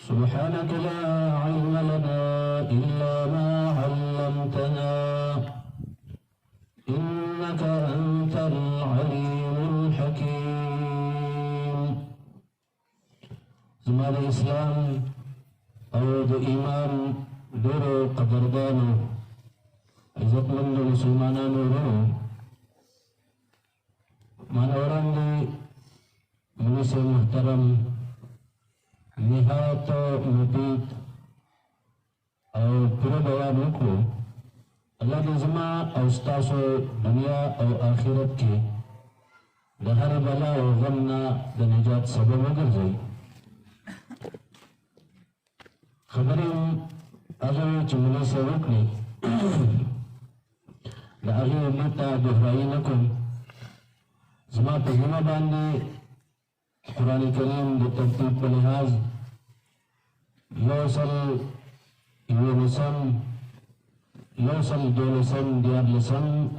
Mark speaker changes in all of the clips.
Speaker 1: سبحانك لا علم لنا إلا ما علمتنا إنك أنت العليم الحكيم. زمان الإسلام أو إيمان دورو قدردانو عزت مند مسلمانان ورو مانوران دي منس محترم نهایت مفید او پورا بیان وکړو. الله دې زما او ستاسو دنیا او آخرت کې د هر بلا او غم نه د نجات سبب وګرځي. خبرې هغه چې موږ سره وکړي د هغې ماته دهرایي نه کوم. زما په ذمه باندې قرآن کریم د ترتیب په لحاظ 112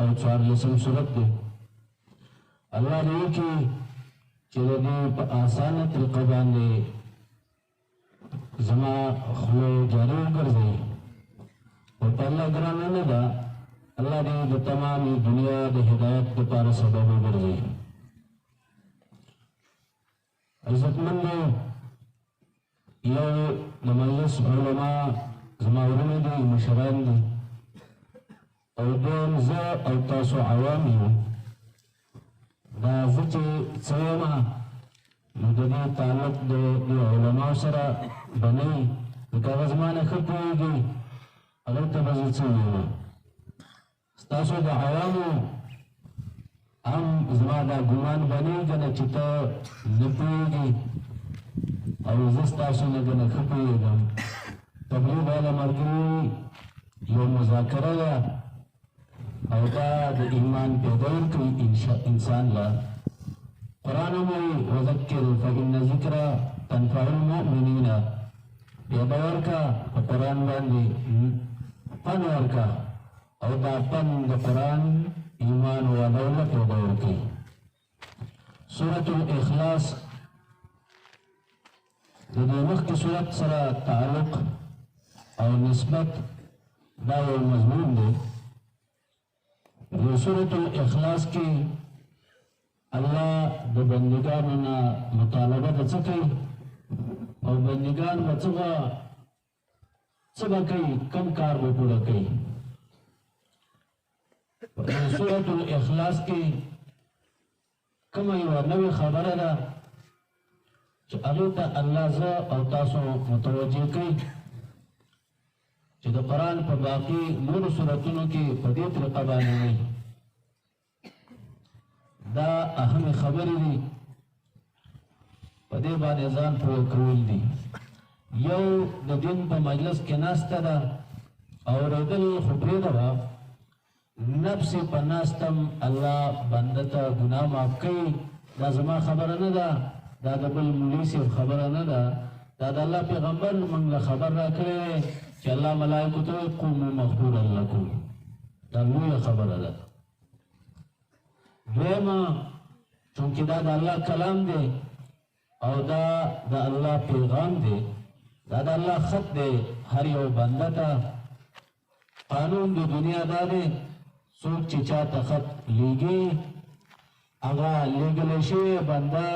Speaker 1: او 14 سورت دی. الله دې وکړي چې د دې په اسانه طریقه باندې زما خوله جاري وګرځي او په الله ګرانه نه ده. الله دې د تمامي دنیا د هدایت لپاره سبب وګرځي. عزتمند یو د مجلس علما زما ورونه دي، مشران دي، او دویم زه او تاسو عوام یو. دا زه چې څه یمه نو د دې تعلق د علماو سره به نه وي، ځکه هغه زما نه ښه پوهېږي، هغه ته به زه څه ووایم. ستاسو د عوامو هم زما دا ګمان به نه وي که نه چې ته نه پوهېږي او زه ستاسو نه که نه ښه پوهېږم. تبلیغ والا ملګري یو مذاکره ده او دا د ایمان پیدا ورکوي انسان له. قرآن وایي وذکر فإن ذکر تنفع المؤمنین. بیا به ورکه په قرآن باندې پند ورکه او دا پند د قرآن ایمان والو له پیدا ورکوي. سورة الاخلاص د دې مخکې سورت سره تعلق او نسبت دا یو مضمون دی. د سورة الاخلاص کې الله د بندګانو نه مطالبه د څه کوي او بندګان به څه به کوي، کم کار به پوره کوي. د سورة الاخلاص کې کومه یوه نوې خبره ده چې هغې ته الله زه او تاسو متوجه کوي چې د قرآن په باقي نورو سورتونو کې په دې طریقه باندې نه وي. دا اهمې خبرې دي، په دې باندې ځان پوه کول دي. یو د دین په مجلس کې ناسته ده، اورېدل خو پرېږده، نفس په ناستم الله بنده ته ګناه معاف کوي. دا زما خبره نه ده، دا د بل مولوي صاحب خبره نه ده، دا د الله پیغمبر موږ له خبر راکړی دی چې الله ملائکو ته وایي قوموا مغفورا لکم. دا لویه خبره ده. دویمه چونکې دا د الله کلام دی او دا د الله پیغام دی، دا د الله خط دی هر یو بنده ته. قانون د دنیا دا دی څوک چې چاته خط لیږي هغه لیږلی شوی بنده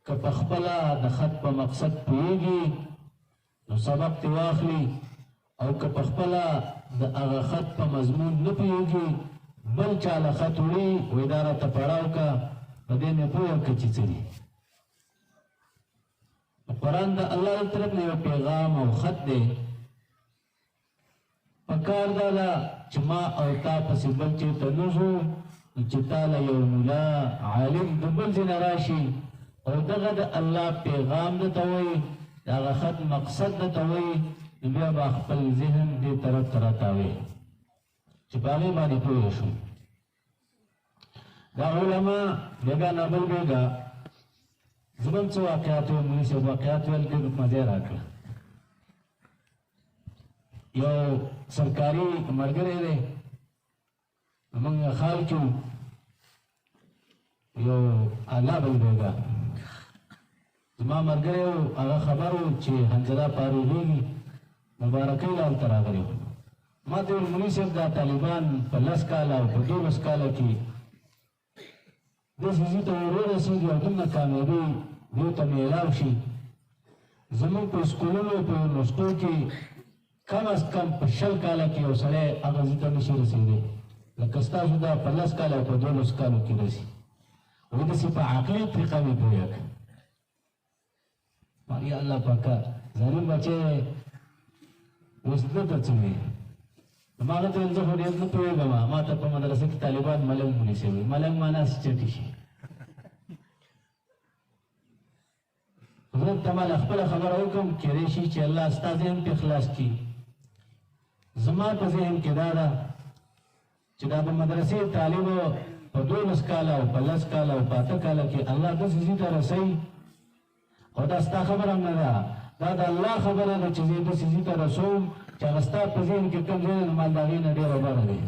Speaker 1: که په خپله د خط په مقصد پوهېږي نو سبق ترې واخلي، او که په خپله د هغه خط په مضمون نه پوهېږي بل چا له خط وړي وایي دا راته پړاو که په دې مې پوه که چې څه دي. قرآن د الله له طرف نه یو پیغام او خط دی. پکار دا ده چې ما او تا پسې بل چېرته نه ځو چې تا له یو ملا عالم د بل ځای نه راشي او دغه د الله پیغام درته وایي، د هغه خط مقصد درته وایي، نو بیا به خپل ذهن دې طرف ته راتاوي چې په هغې باندې پوه شو. دا علما بېګا نابل بېګا زه به هم څه واقعات ویم، مولي صاحب واقعات ویل ډېر مزه یې راکړه. یو سرکاري ملګری دی، موږ خال کې یو الله بل بېګا زما ملګری و هغه خبر و چې حنظله فاروغېږي مبارکۍ له هلته راغلی و ما ته ویل مولوي صاحب دا طالبان په 10 کاله او په 12 کاله کې داسې ځي ته ورورسېږي او دومره کامیابي دې ته میلاو شي زموږ په سکولونو په یونیورسټو کې کم از کم په 20 کاله کې یو سړی هغه ځي ته نشي رسېدی لکه ستاسو دا په 10 کاله او په 12 کالو کې رسي وایي داسې په عقلي طریقه مې پوهه کړه یا الله پاکه ظالم بچی اوس دلته څه وایي ما هغه ته ویل زه خو ډېر نه پوهېږم ما ته په مدرسه کې طالبان ملنګ ونیسي وایي ملنګ معنا چټي شي زه تماله خپله خبره وکړم کېدای شي چې الله ستا ذهن پې خلاص کړي زما په ذهن کې دا ده چې دا د مدرسې طالبو په 12 کاله او په 10 کاله او په 8 کاله کې الله داسې ځي ته رسوي او دا ستا خبره هم نه ده دا د الله خبره ده چې زه داسې ځي ته رسوم چې هغه ستا په ذهن کې کوم ځای نو مال د هغې نه ډېره بره دی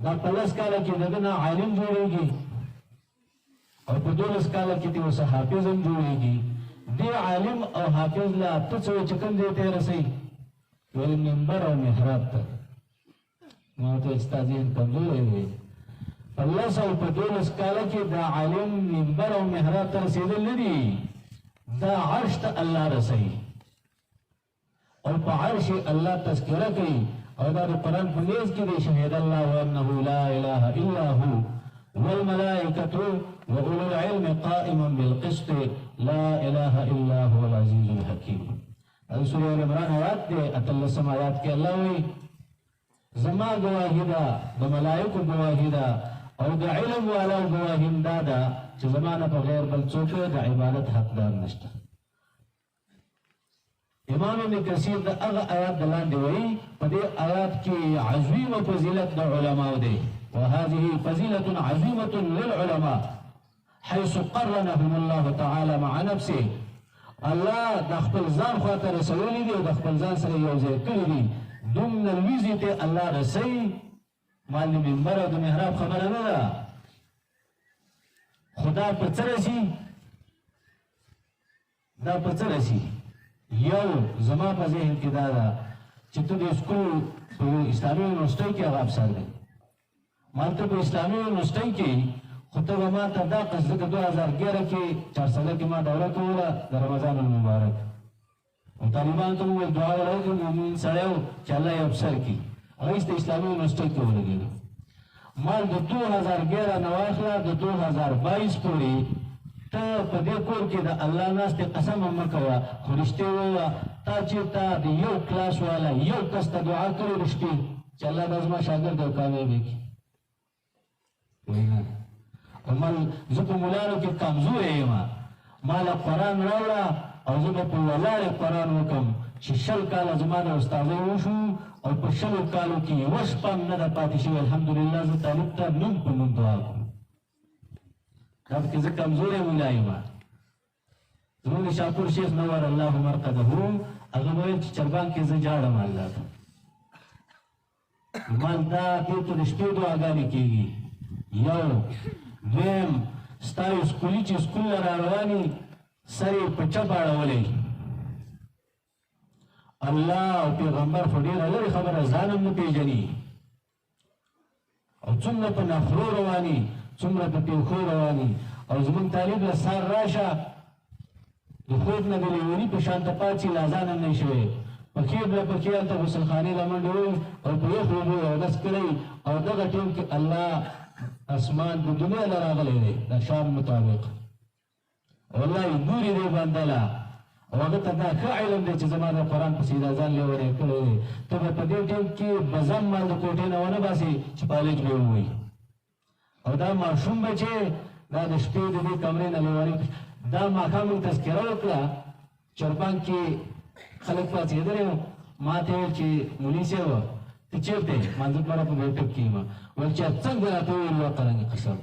Speaker 1: دا په 10 کاله کې د ده نه عالم جوړېږي او په 12 کاله کې دې اوس حافظ هم جوړېږي دې عالم او حافظ له ته څه وایي چې کوم ځای ته یې رسوي ویل منبر او محراب ته ما ورته ویل ستا ذهن کمزوری دی په 10 او په 12 کاله کې دا عالم منبر او محراب ته رسېدل نه دي دا عرش ته الله رسوي او په عرش الله تذکره کوي او دا د قرآن په نیز کې دی شهد الله انه لا اله الا هو والملائکة وأولو العلم قائما بالقسط لا اله الا هو العزیز الحکیم دا سورہ ال عمران آیات دی 18 آیات کې الله وایي زما گواهی ده د ملائکو گواهی ده او د علم والا گواهی دا ده چې زما نه بغیر بل څوک د عبادت حقدار نشته امام ابن کثیر د هغه آیات د لاندې وایي په دې آیات کې عظیم فضیلت د علماو دی وهذه فضيلة عظيمة للعلماء حيث قرنهم الله تعالى مع نفسه الله د خپل ځان خواته رسولي دي او د خپل ځان سره یو ځای کړي دي دومره لویځي ته الله رسوي مال د منبر او د محراب خبره نه ده خدا په څه رسي دا په څه رسي یو زما په ذهن کې دا ده چې ته د سکول په اسلامي یونیورسټۍ کې هغه افسر دی مالته په اسلامي یونیورسټۍ کې خو ته به ما ته دا قصده که 2011 کې 400 کې ما دوره کوله د رمضان المبارک او طالبانو ته مو ویل دعا وکړئ مومن سړی و چې الله یې افسر کړي هغه د اسلامي یونیورسټۍ کې ولګېده مال د 2011 نه واخله د 2022 پورې ته په دې کور کې د الله ناستې قسم هم مه کوه خو رښتې ووایه تا چېرته د یو کلاس والا یو کس ته دعا کړې رښتې چې الله دا زما شاګرد او کامیابې کړي مال زه په مولانو کې کمزوری یم ما له قرآن راوړه او زه به په ولاړې قرآن وکړم چې 20 کاله زما د استادۍ وشو او په 20 کالو کې یوه شپه هم نه ده پاتې شوې الحمدلله زه طالب ته نوم په نوم دعا کوم دا پکې زه کمزوری مولا یم زموږ د شاپور شیخ نور الله مرقده هغه به ویل چې چربان کې زه جاړم الله ته مال دا دې ته د شپې دعاګانې کېږي یو دویم ستا یو سکولي چې سکول نه رارواني سر یې په چپ اړولی الله او پیغمبر خو ډېره لرې خبره ځان هم نه پېژني او څومره په نخرو رواني څومره په پیوښو رواني او زموږ طالب له سار راشه د خوب نه د لیوني په شان ته پاڅي لا ځان هم نه شوی پکې بله پکې هلته غسلخانې له منډې ووي او په یخو اوبو اودس کړی او دغه ټیم کې الله اسمان د دنیا له راغلی دی د شام مطابق والله ګوري دی بنده له او هغه ته دا ښه علم دی چې زما د قرآن پسې دا ځان لیونی کړی دی ته به په دې ټیم کې بزم مال د کوټې نه ونه باسې چې کالج به ووایي او دا ماشوم به چې دا د شپې د دې کمرې نه لیونی دا ماښام موږ تذکره وکړه چربان کې خلک پاڅېدلی وو ما ته ویل چې مولي صاحب ته چېرته یې مانځه لپاره په بیټک کې یم ویل چې څنګه راته وویل وا قرآني قسم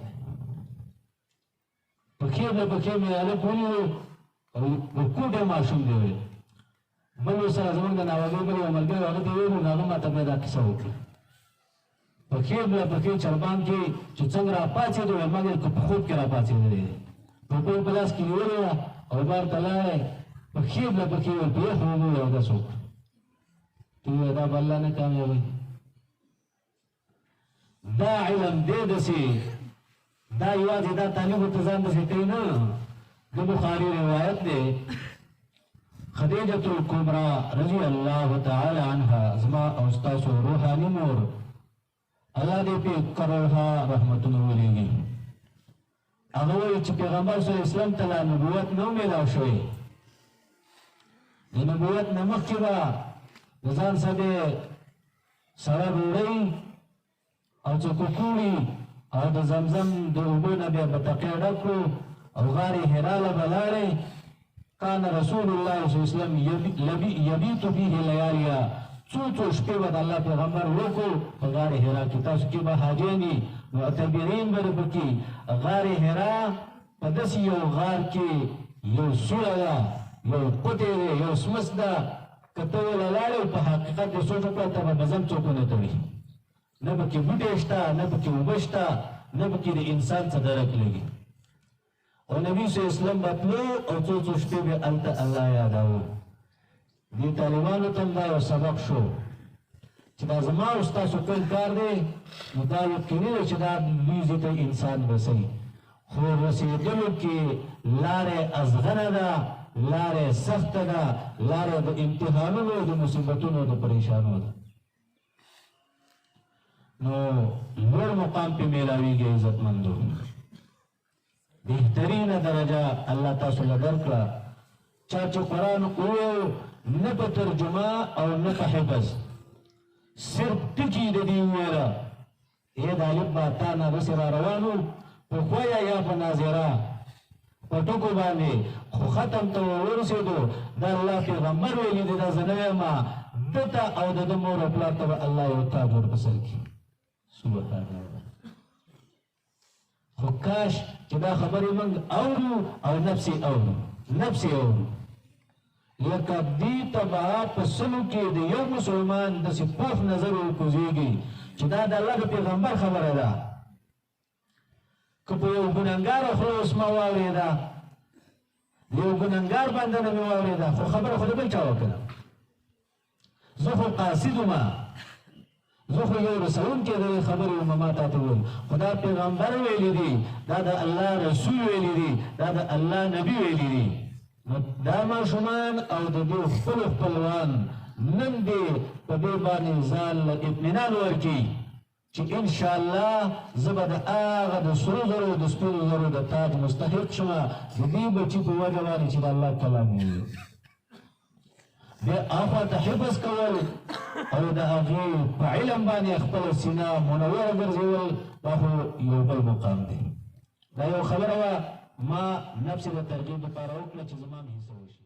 Speaker 1: پکې به پکې مې هلک ونیو او کوټې ماشوم دی ویل بل ورسره زموږ د ناوګۍ بل یو ملګری هغه ته ویلو نو هغه ما ته بیا دا کیسه وکړه پکې بله پکې چربان کې چې څنګه راپاڅېدو ویل ما ویل که په خوب کې راپاڅېدلی دی ټوپۍ په لاس کې نیولې وه او بار ته لاړی پښې به پکې ویل پېښ ومو یو داسې وکړه ته ووایه دا به الله نه کامیابوي دا علم دی داسې دا یوازې دا تعلیم ورته ځان داسې کوي نه د بخاري روایت دی خدیجة الکبرى رضی الله تعالی عنها زما او ستاسو روحاني مور الله دې په کروها رحمتونه ولېږي هغه وایي چې پیغمبر صلی الله علیه وسلم ته لا نبوت نه میلاو شوی د نبوت نه مخکې به د ځان سره سره ډوډۍ او څه کوکوړي او د زمزم د اوبو نه بیا بتقۍ ډک کړو او غار حرا له به لاړې کان رسول الله صلی الله علیه وسلم یبیت فیه لیالیا څو شپې به د الله پیغمبر وکړو په غار حرا کې تاسو کې به حاجیان دي معتبرین به پکې غار حرا په داسې یو غار کې یو سوړه ده یو پټی دی یو سمس ده که ته ولاړې په حقیقت دې سوچ وکړه ته به بزم څوک ونه تړي نه پکې بوټی شته نه پکې اوبه شته نه پکې د انسان څه درک لګي او نبی صلی الله علیه وسلم به تلو او څو شپې به هلته الله یاداوه دې طالبانو ته دا یو سبق شو چې دا زما او ستاسو کوم کار دی نو دا یقیني ده چې دا لوی ته انسان رسوي خو رسېدلو کې لارې ازغنه ده لارې سخته ده لارې د امتحانونو د مصیبتونو د پریشانو ده نو لوړ مقام پې میلاویږي عزتمندو بهترینه درجه الله تاسو له درکړه چا چې قرآن وویل نه په ترجمه او نه په حفظ صرف ټکي د دې وویله ای د الف با تا نه داسې را روانو په خویه یا په ناظره په ټکو باندې خو ختم ته ورسېدو دا الله پیغمبر ویلي دی دا زه نه یم ده ته او د ده مور او پلار ته به الله یو تاج ورپسر کړي سبحان الله خو کاش چې دا خبرې موږ اورو او نفسي اورو لکه دې ته به په سلو کې د یو مسلمان داسې پوخ نظر ورکوزېږي چې دا د الله د پیغمبر خبره ده که په یو ګنهګار خوله اوس ما واورېده د یو ګنهګار باندې نه مې واورېده خو خبره خو د بل چا وکړه زه خو قاصد ومه زه خو یو رسونکی د خبرې ومه ما تا ته وویل خو دا پیغمبر ویلي دي دا د الله رسول ویلي دي دا د الله نبي ویلي دي نو دا ماشومان او د دې خپلوان نن دې په دې باندې ځان له اطمینان ورکړي چې انشاءالله زه به د هغه د سرو زرو د سپینو زرو د تاج مستحق شمه د دې بچي په وجه باندې چې د الله کلام وویل بیا هغه ته حفظ کول او د هغې په علم باندې خپله سینه منوره ګرځول دا خو یو بل مقام دی دا یو خبره وه ما نفس د ترغیب لپاره وکړه چې زما هم حصه وشي